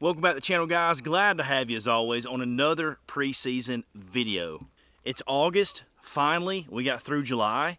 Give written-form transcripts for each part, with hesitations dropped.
Welcome back to the channel, guys. Glad to have you as always on another preseason video. It's August, finally. We got through July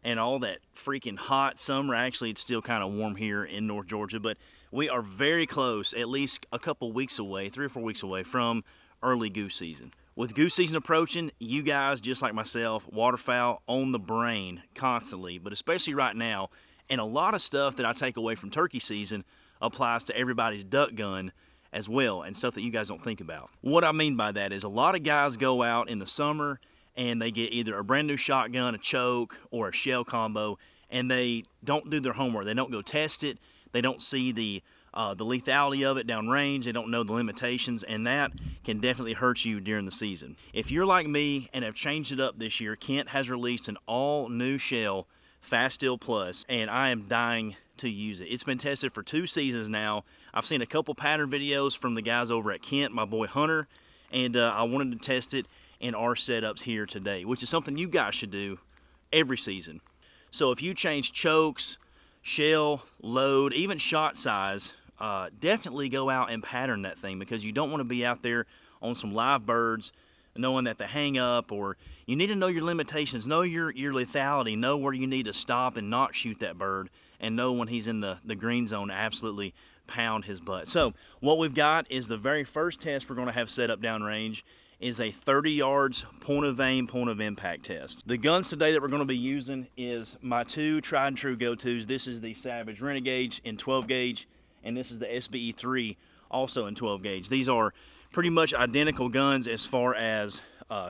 and all that freaking hot summer. Actually, it's still kind of warm here in North Georgia, but we are very close, at least a couple weeks away, 3 or 4 weeks away from early goose season. With goose season approaching, you guys, just like myself, waterfowl on the brain constantly, but especially right now, and a lot of stuff that I take away from turkey season applies to everybody's duck gun as well, and stuff that you guys don't think about. What I mean by that is a lot of guys go out in the summer and they get either a brand new shotgun, a choke, or a shell combo, and they don't do their homework. They don't go test it. They don't see the lethality of it downrange. They don't know the limitations, and that can definitely hurt you during the season. If you're like me and have changed it up this year, Kent has released an all-new shell, Fasteel Plus, and I am dying to use it. It's been tested for 2 seasons now. I've seen a couple pattern videos from the guys over at Kent, my boy Hunter, and I wanted to test it in our setups here today, which is something you guys should do every season. So if you change chokes, shell, load, even shot size, definitely go out and pattern that thing, because you don't want to be out there on some live birds knowing that they hang up, or you need to know your limitations, know your lethality, know where you need to stop and not shoot that bird, and know when he's in the green zone to absolutely pound his butt. So what we've got is the very first test we're going to have set up downrange is a 30 yards point of aim, point of impact test. The guns today that we're going to be using is my 2 tried and true go-tos. This is the Savage Renegade in 12 gauge, and this is the SBE3 also in 12 gauge. These are pretty much identical guns as far as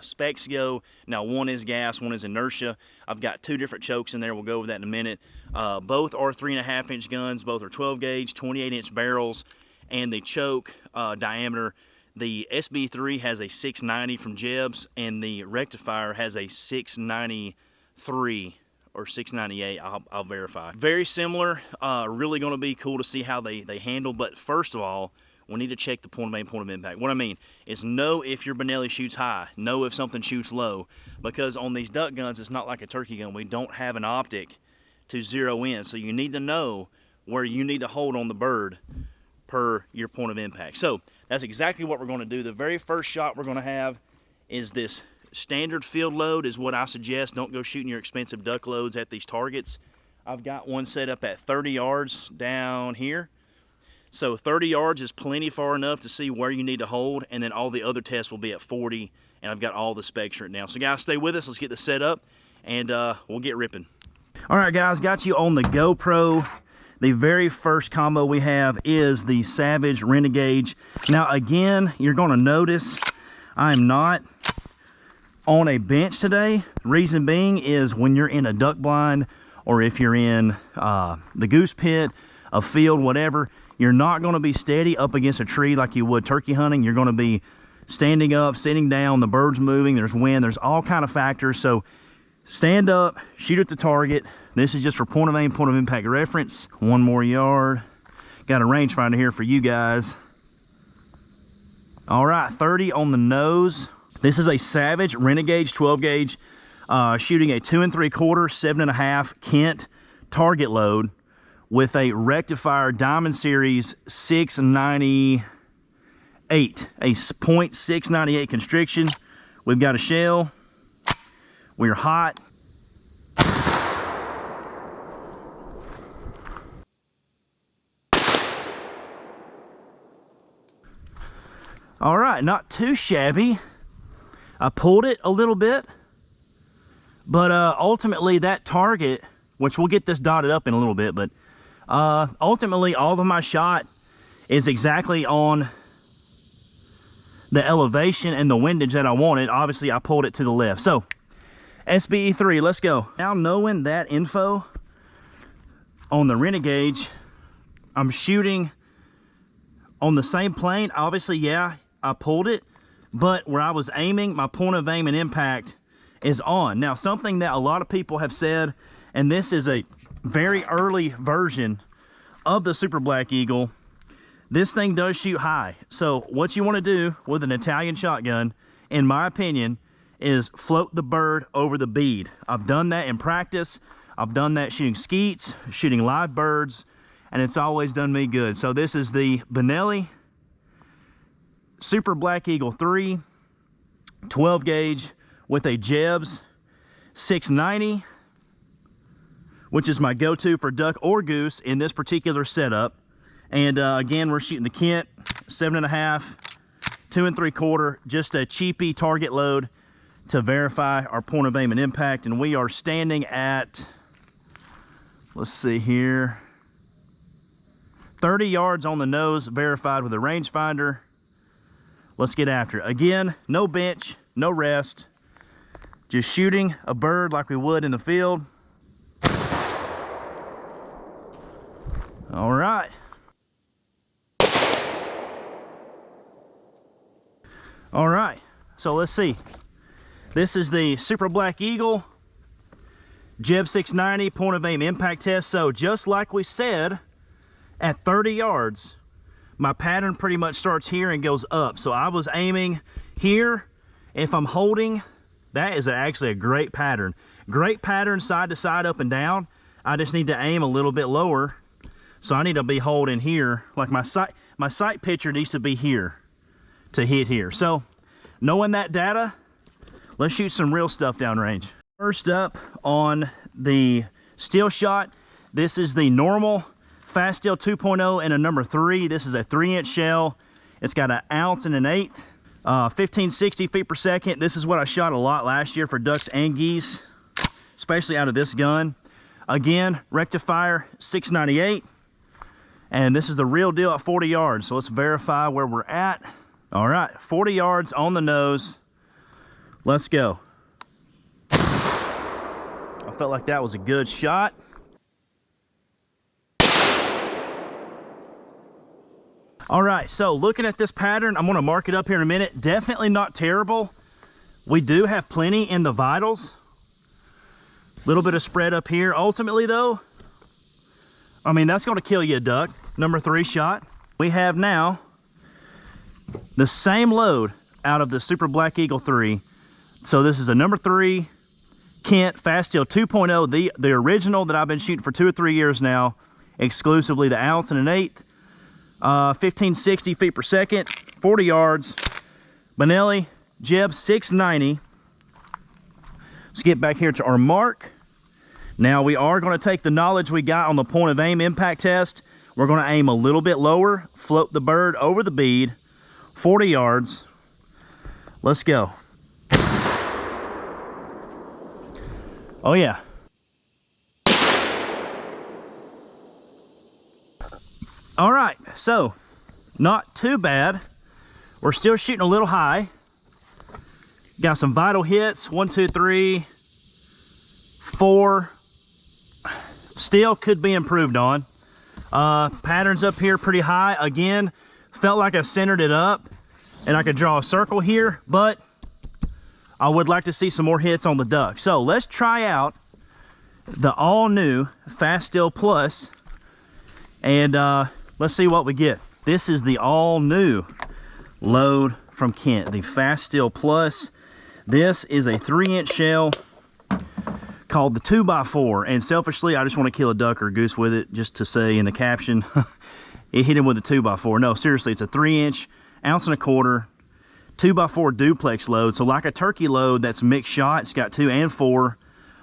specs go. Now, one is gas, one is inertia. I've got 2 different chokes in there. We'll go over that in a minute. Both are 3.5 inch guns. Both are 12 gauge, 28 inch barrels, and the choke diameter. The SB3 has a 690 from Jeb's, and the rectifier has a 693 or 698. I'll verify. Very similar. Really going to be cool to see how they handle. But first of all, we need to check the point of aim, point of impact. What I mean is know if your Benelli shoots high, know if something shoots low, because on these duck guns, it's not like a turkey gun. We don't have an optic to zero in, so you need to know where you need to hold on the bird per your point of impact. So that's exactly what we're going to do. The very first shot we're going to have is this standard field load is what I suggest. Don't go shooting your expensive duck loads at these targets. I've got one set up at 30 yards down here. So 30 yards is plenty far enough to see where you need to hold, and then all the other tests will be at 40, and I've got all the specs written down. So guys, stay with us. Let's get this set up, and we'll get ripping. All right, guys, got you on the GoPro. The very first combo we have is the Savage Renegade. Now, again, you're going to notice I'm not on a bench today. Reason being is when you're in a duck blind, or if you're in the goose pit, a field, whatever, you're not going to be steady up against a tree like you would turkey hunting. You're going to be standing up, sitting down, the bird's moving, there's wind, there's all kind of factors. So stand up, shoot at the target. This is just for point of aim, point of impact reference. 1 more yard. Got a rangefinder here for you guys. All right, 30 on the nose. This is a Savage Renegade 12 gauge, shooting a 2 3/4, 7.5 Kent target load with a rectifier Diamond Series 698, a .698 constriction. We've got a shell. We're hot. All right, not too shabby. I pulled it a little bit, but ultimately that target, which we'll get this dotted up in a little bit, but ultimately all of my shot is exactly on the elevation and the windage that I wanted. Obviously I pulled it to the left. So SBE3, let's go. Now, knowing that info on the Renegade, I'm shooting on the same plane. Obviously, yeah, I pulled it, but where I was aiming, my point of aim and impact is on. Now, something that a lot of people have said, and this is a very early version of the Super Black Eagle, this thing does shoot high. So what you want to do with an Italian shotgun, in my opinion, is float the bird over the bead. I've done that in practice. I've done that shooting skeets, shooting live birds, and it's always done me good. So this is the Benelli Super Black Eagle 3, 12 gauge with a Jeb's 690, which is my go-to for duck or goose in this particular setup. And again, we're shooting the Kent 7.5, 2 3/4, just a cheapy target load to verify our point of aim and impact. And we are standing at, let's see here, 30 yards on the nose, verified with a rangefinder. Let's get after it. Again, no bench, no rest, just shooting a bird like we would in the field. All right. All right, so let's see. This is the Super Black Eagle Jeb 690 point of aim impact test. So just like we said, at 30 yards, my pattern pretty much starts here and goes up. So I was aiming here. If I'm holding, that is actually a great pattern. Great pattern side to side, up and down. I just need to aim a little bit lower. So I need to be holding here. Like my sight picture needs to be here to hit here. So knowing that data, let's shoot some real stuff downrange. First up on the steel shot, this is the normal Fasteel 2.0 and a number 3. This is a 3-inch shell. It's got an 1 1/8 ounce, 1560 feet per second. This is what I shot a lot last year for ducks and geese, especially out of this gun. Again, rectifier 698. And this is the real deal at 40 yards. So let's verify where we're at. All right, 40 yards on the nose. Let's go. I felt like that was a good shot. All right, so looking at this pattern, I'm gonna mark it up here in a minute. Definitely not terrible. We do have plenty in the vitals. Little bit of spread up here. Ultimately though, I mean, that's gonna kill you a duck. Number 3 shot. We have now the same load out of the Super Black Eagle 3. So this is a number 3 Kent Fasteel 2.0, the original that I've been shooting for 2 or 3 years now, exclusively the 1 1/8 ounce. 1560 feet per second, 40 yards. Benelli Jeb 690. Let's get back here to our mark. Now we are going to take the knowledge we got on the point of aim impact test. We're going to aim a little bit lower, float the bird over the bead, 40 yards. Let's go. Oh yeah. All right, so not too bad. We're still shooting a little high. Got some vital hits, 1, 2, 3, 4. Still could be improved on. Patterns up here pretty high. Again, felt like I centered it up and I could draw a circle here, but I would like to see some more hits on the duck. So let's try out the all new Fasteel Plus and let's see what we get. This is the all new load from Kent, the Fasteel Plus. This is a 3-inch shell called the 2x4, and selfishly I just want to kill a duck or a goose with it, just to say in the caption it hit him with a 2x4. No, seriously, it's a 3-inch, 1 1/4 ounce, 2x4 duplex load. So like a turkey load that's mixed shot. It's got 2 and 4,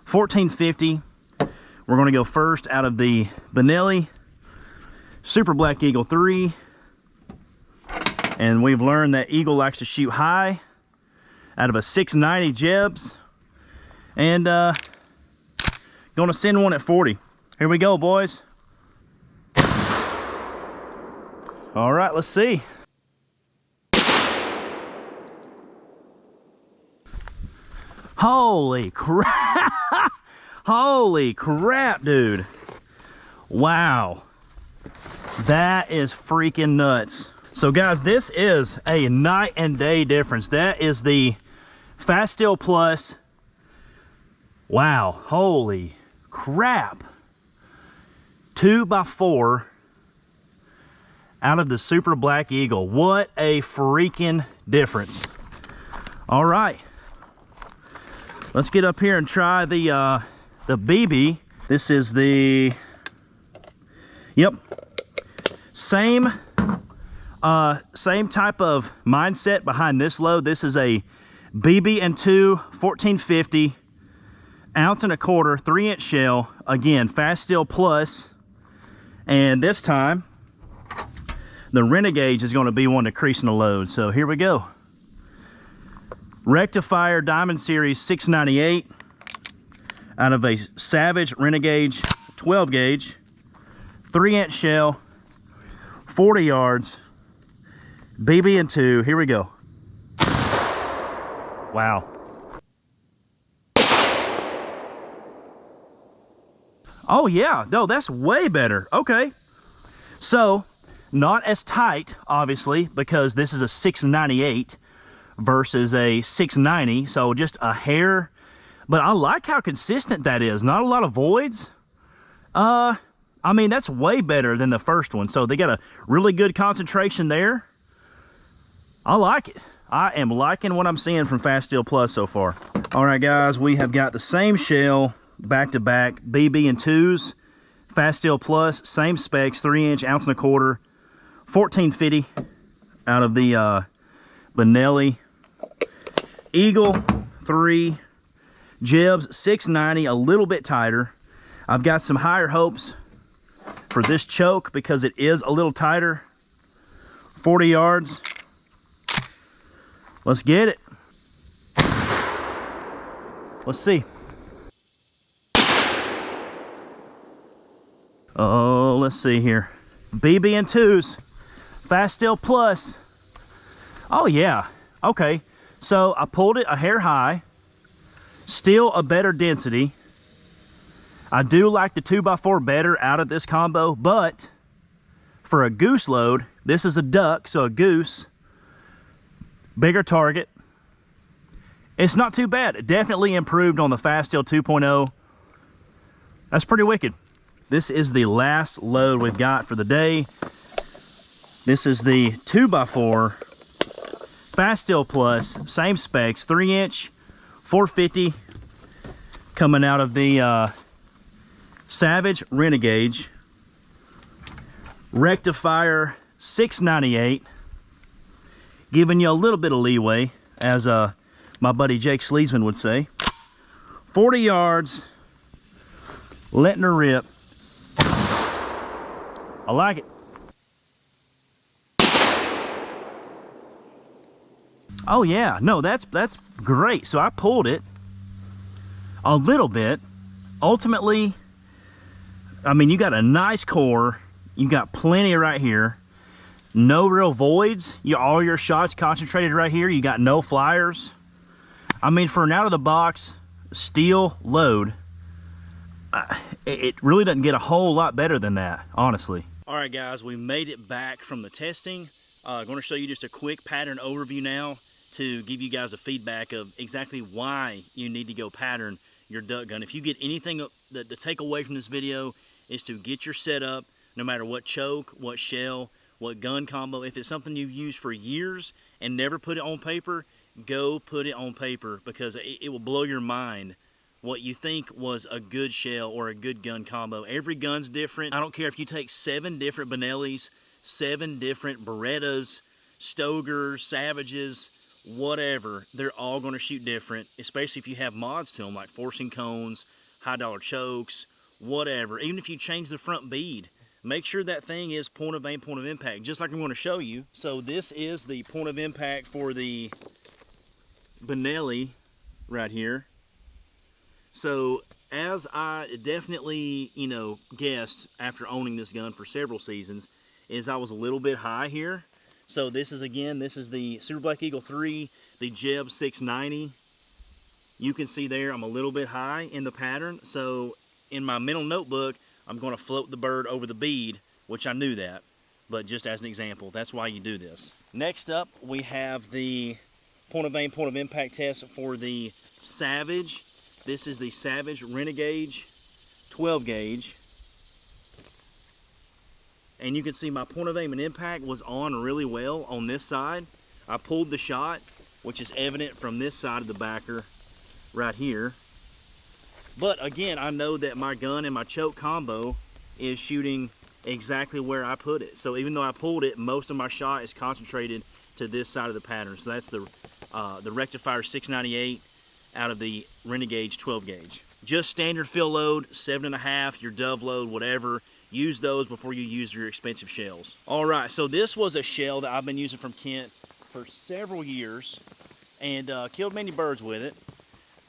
1450. We're going to go first out of the Benelli Super Black Eagle 3. And we've learned that Eagle likes to shoot high out of a 690 Jebs. And gonna send one at 40. Here we go, boys. All right, let's see. Holy crap. Holy crap, dude. Wow. That is freaking nuts. So guys, this is a night and day difference. That is the Fasteel Plus. Wow, holy crap. 2x4 out of the Super Black Eagle. What a freaking difference. All right, let's get up here and try the BB. This is the, yep, same Same type of mindset behind this load. This is a BB&2 1450 ounce and a quarter 3-inch shell. Again, Fasteel Plus. And this time, the Renegade is going to be one decreasing the load. So here we go. Rectifier Diamond Series 698 out of a Savage Renegade 12 gauge, 3-inch shell, 40 yards, BB&2. Here we go. Wow. Oh yeah, no, that's way better. Okay. So, not as tight, obviously, because this is a 698 versus a 690. So just a hair, but I like how consistent that is. Not a lot of voids. I mean, that's way better than the first one. So they got a really good concentration there. I like it. I am liking what I'm seeing from Fasteel Plus so far. All right, guys, we have got the same shell back-to-back BB&2s, Fasteel Plus, same specs, 3-inch, ounce and a quarter, 1450 out of the Benelli Eagle 3, Jebs 690, a little bit tighter. I've got some higher hopes for this choke because it is a little tighter. 40 yards. Let's get it. Let's see. Oh, let's see here. BB&2s, Fasteel Plus. Oh yeah, okay. So I pulled it a hair high. Still a better density. I do like the 2x4 better out of this combo, but for a goose load, this is a duck, so a goose, bigger target. It's not too bad. It definitely improved on the Fasteel 2.0. That's pretty wicked. This is the last load we've got for the day. This is the 2x4 Fasteel Plus, same specs, 3-inch, 450, coming out of the Savage Renegade. Rectifier 698, giving you a little bit of leeway, as my buddy Jake Sleesman would say. 40 yards, letting her rip. I like it. Oh yeah, no, that's great. So I pulled it a little bit. Ultimately, I mean, you got a nice core. You got plenty right here. No real voids. All your shots concentrated right here. You got no flyers. I mean, for an out-of-the-box steel load, it really doesn't get a whole lot better than that, honestly. All right, guys, we made it back from the testing. I'm going to show you just a quick pattern overview now to give you guys a feedback of exactly why you need to go pattern your duck gun. If you get anything to take away from this video, is to get your setup, no matter what choke, what shell, what gun combo. If it's something you've used for years and never put it on paper, go put it on paper, because it will blow your mind what you think was a good shell or a good gun combo. Every gun's different. I don't care if you take 7 different Benellis, 7 different Berettas, Stogers, Savages, whatever, they're all going to shoot different, especially if you have mods to them, like forcing cones, high dollar chokes, whatever. Even if you change the front bead, make sure that thing is point of aim, point of impact, just like I'm going to show you. So this is the point of impact for the Benelli right here. So as I definitely, you know, guessed after owning this gun for several seasons, is I was a little bit high here. So this is, again, this is the Super Black Eagle 3, the Jeb 690. You can see there I'm a little bit high in the pattern. So in my mental notebook, I'm going to float the bird over the bead, which I knew that, but just as an example, that's why you do this. Next up, we have the point of aim, point of impact test for the Savage. This is the Savage Renegade 12 gauge. And you can see my point of aim and impact was on really well on this side. I pulled the shot, which is evident from this side of the backer right here. But again, I know that my gun and my choke combo is shooting exactly where I put it. So even though I pulled it, most of my shot is concentrated to this side of the pattern. So that's the Rectifier 698 out of the Renegade 12 gauge. Just standard fill load, 7.5, your dove load, whatever. Use those before you use your expensive shells. All right, so this was a shell that I've been using from Kent for several years and killed many birds with it.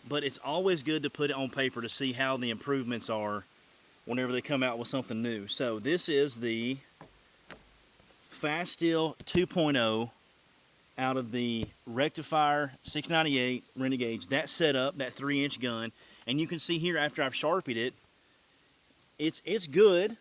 But it's always good to put it on paper to see how the improvements are whenever they come out with something new. So this is the Fasteel 2.0 out of the Rectifier 698 Renegades. That setup, that 3-inch gun, and you can see here after I've sharpied it, it's good.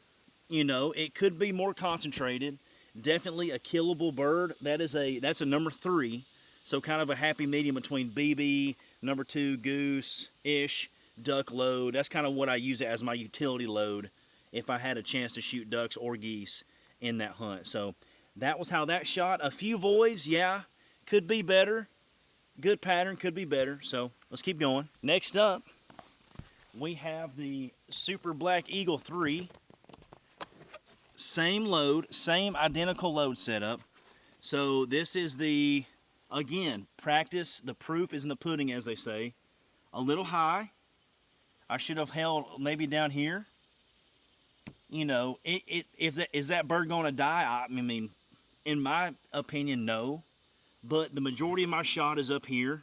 You know, it could be more concentrated. Definitely a killable bird. That's a number 3, so kind of a happy medium between BB, number 2 goose-ish, duck load. That's kind of what I use it as my utility load if I had a chance to shoot ducks or geese in that hunt. So that was how that shot. A few voids, yeah, could be better. Good pattern, could be better. So let's keep going. Next up, we have the Super Black Eagle 3. Same load, same identical load setup. So this is the, again, practice. The proof is in the pudding, as they say. A little high. I should have held maybe down here. You know, is that bird going to die? I mean, in my opinion, no. But the majority of my shot is up here.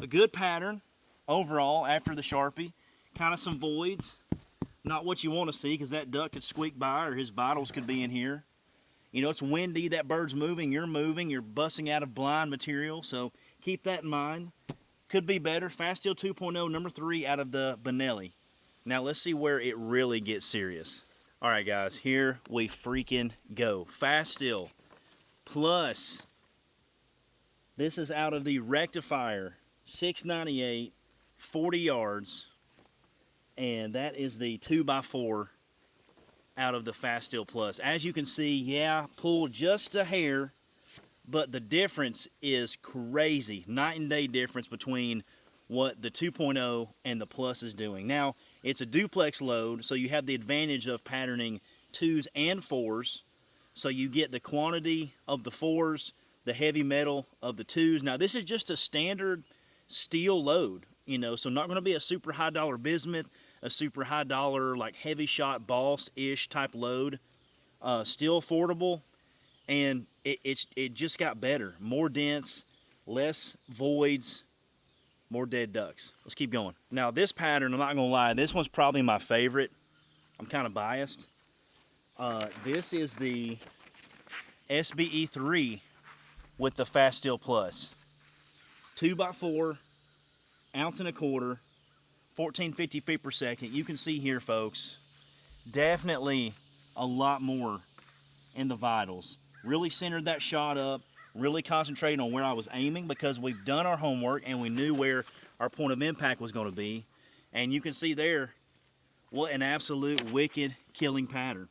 A good pattern overall after the Sharpie. Kind of some voids. Not what you want to see, because that duck could squeak by or his vitals could be in here. You know, it's windy, that bird's moving, you're busting out of blind material, so keep that in mind. Could be better. Fasteel 2.0, number 3 out of the Benelli. Now let's see where it really gets serious. All right, guys, here we freaking go. Fasteel Plus. This is out of the Rectifier 698, 40 yards. And that is the 2x4 out of the Fasteel Plus. As you can see, yeah, pulled just a hair, but the difference is crazy. Night and day difference between what the 2.0 and the Plus is doing. Now, it's a duplex load, so you have the advantage of patterning 2s and 4s. So you get the quantity of the 4s, the heavy metal of the 2s. Now, this is just a standard steel load, you know, so not going to be a super high dollar bismuth, a super high dollar like heavy shot boss-ish type load. Still affordable, and it just got better. More dense, less voids, more dead ducks. Let's keep going. Now this pattern, I'm not gonna lie, this one's probably my favorite. I'm kind of biased. This is the SBE3 with the Fasteel Plus. 2x4, ounce and a quarter. 1450 feet per second. You can see here, folks, definitely a lot more in the vitals. Really centered that shot up, really concentrated on where I was aiming, because we've done our homework and we knew where our point of impact was going to be. And you can see there what an absolute wicked killing pattern.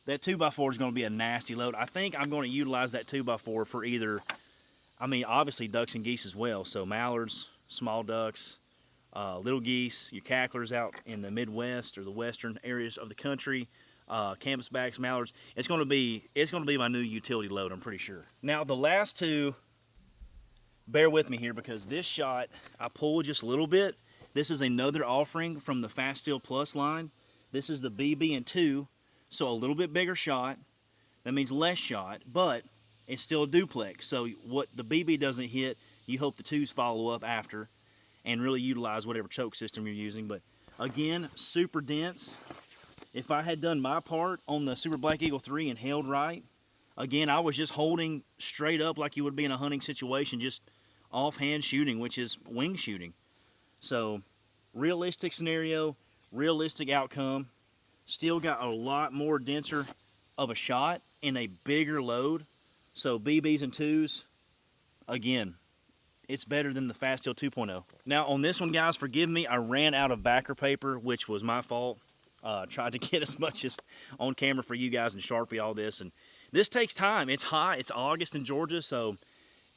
That 2x4 is going to be a nasty load. I think I'm going to utilize that 2x4 for either, I mean, obviously ducks and geese as well. So mallards, small ducks, little geese, your cacklers out in the Midwest or the western areas of the country, canvasbacks, mallards. It's going to be my new utility load, I'm pretty sure. Now the last two, bear with me here, because this shot I pulled just a little bit. This is another offering from the Fasteel Plus line. This is the BB and 2, so a little bit bigger shot. That means less shot, but it's still a duplex. So what the BB doesn't hit, you hope the 2s follow up after, and really utilize whatever choke system you're using. But again, super dense. If I had done my part on the Super Black Eagle 3 and held right, again, I was just holding straight up like you would be in a hunting situation, just offhand shooting, which is wing shooting. So realistic scenario, realistic outcome. Still got a lot more denser of a shot in a bigger load. So BBs and 2s, again, it's better than the Fasteel 2.0. Now on this one, guys, forgive me, I ran out of backer paper, which was my fault. Tried to get as much as on camera for you guys and Sharpie all this, and this takes time. It's hot, it's August in Georgia, so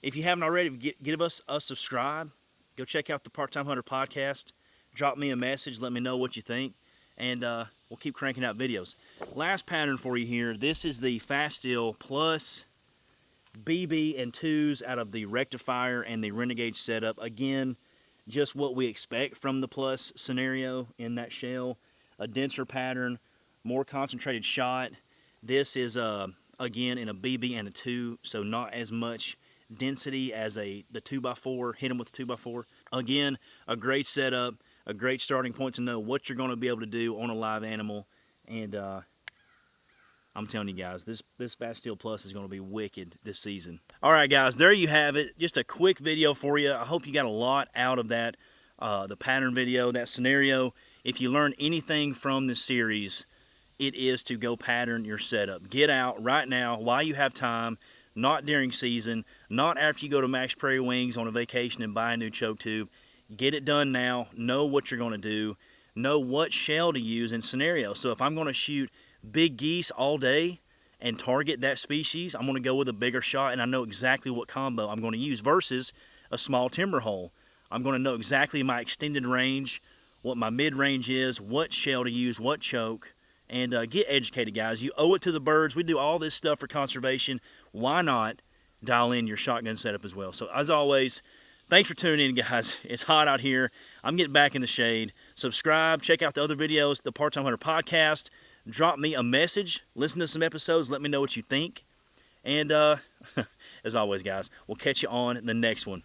if you haven't already, give us a subscribe. Go check out the Part-Time Hunter podcast. Drop me a message, let me know what you think, and we'll keep cranking out videos. Last pattern for you here. This is the Fasteel Plus BB and 2s out of the rectifier and the Renegade setup. Again, just what we expect from the Plus scenario in that shell. A denser pattern, more concentrated shot. This is again in a BB and a 2, so not as much density as the 2x4. Hit them with the 2x4. Again, a great setup, a great starting point to know what you're going to be able to do on a live animal. And I'm telling you guys, this Fasteel Plus is going to be wicked this season. All right, guys, there you have it. Just a quick video for you. I hope you got a lot out of that, the pattern video, that scenario. If you learn anything from this series, it is to go pattern your setup. Get out right now while you have time, not during season, not after you go to Max Prairie Wings on a vacation and buy a new choke tube. Get it done now. Know what you're going to do. Know what shell to use in scenario. So if I'm going to shoot big geese all day and target that species, I'm going to go with a bigger shot, and I know exactly what combo I'm going to use versus a small timber hole. I'm going to know exactly my extended range, what my mid-range is, what shell to use, what choke, and get educated, guys. You owe it to the birds. We do all this stuff for conservation. Why not dial in your shotgun setup as well? So as always, thanks for tuning in, guys. It's hot out here. I'm getting back in the shade. Subscribe, check out the other videos, the Part-Time Hunter podcast. Drop me a message, listen to some episodes, let me know what you think. And as always, guys, we'll catch you on the next one.